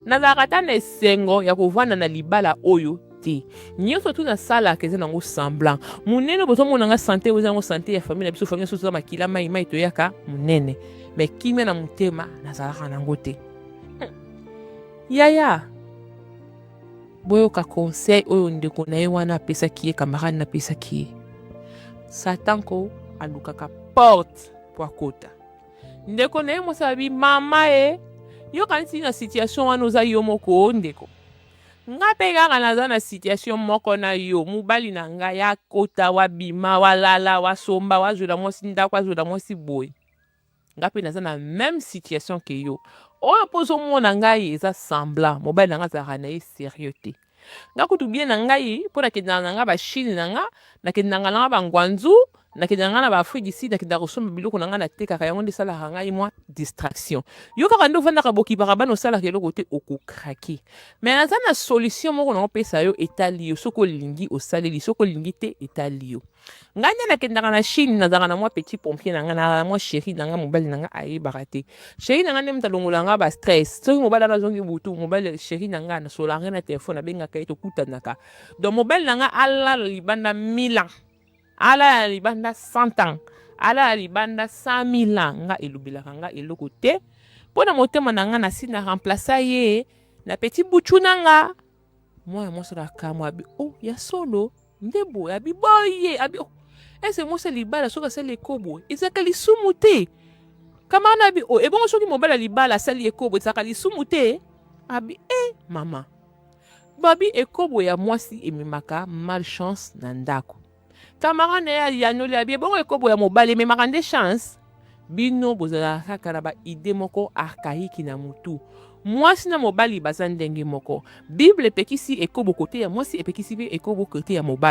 nazalaka ata na esengo ya kovanda na libala oyo te. Nyonso tu nasalaka eza nango semblant. Monene bozomonanga sante eza nango sante ya famille na biso, famille soso makila mai toyaka monene. Mais kimia na motema nazalaka nango te. Yaya boyoka conseil oyo ndeko na ye wana apesaki ye, camarade na apesaki ye. Satan ko alukaka porte po akota. Ndeko na ye mosala bi mama yo kanisi na situation wana oza yo moko ndeko. Nga pe kaka naza na situation moko na yo, mobali na nga ya kota wabima walala wasomba wazwela mwasi ndako wazwela mwasi boye. Nga pe naza na même situation ke yo. Oyo pozo mona ngai eza semblant, mobali na nga azalaka na ye sérieux te. Nga kutu bien na ngai mpo nakendanga na nga bashine na nga, nakendanga na nga bangwanzu, nakendanga na baafrika du sud, nakendaka kosomba biloko na nga natekaka yango nde esalaka ngai mwa distraction. Yo kaka nde ovandaka bokibaka bana osalaka eloko te okokrake. Mais naza na solution moko na opesa yo etali yo, soki olingi osaleli, soki olingi te etali yo. Ngai nde nakendaka na Chine nazalaka na mwa petit pompier na nga, na mwa chéri na nga mobali na nga ayebaka te. Chéri na nga nde mutalongola nga ba stress. Soki mobali na zongi butu, mobali chéri na nga na solanga na telefone abengaka ye tokutanaka. Donc mobali na nga ala libanda 1000 ans. Ala libanda 100 ans. Ala libanda 100 000 ans. Nga elubelaka nga eloko te. Pona motema na nga na si na remplaça ye na petit butu na nga. Moi moso la kamo abi oh ya solo ndebo abi boye abi oh ese moso libala soka sali ekobo ezaka lisumu te. Kama na abi oh ebongo soki mobala libala sali ekobo ezaka lisumu te. Abi mama. Babi ekobo ya mwasi ememaka malchance na ndako. Camarade na ya noli abi bongo ekobo ya mobali ememaka nde chance. Bino bozala kaka na ba ide moko archaïque na mutu. Mwasi na mobali baza ndenge moko. Bible epekisi ekobo kote ya mwasi, epekisi pe ekobo kote ya mobali.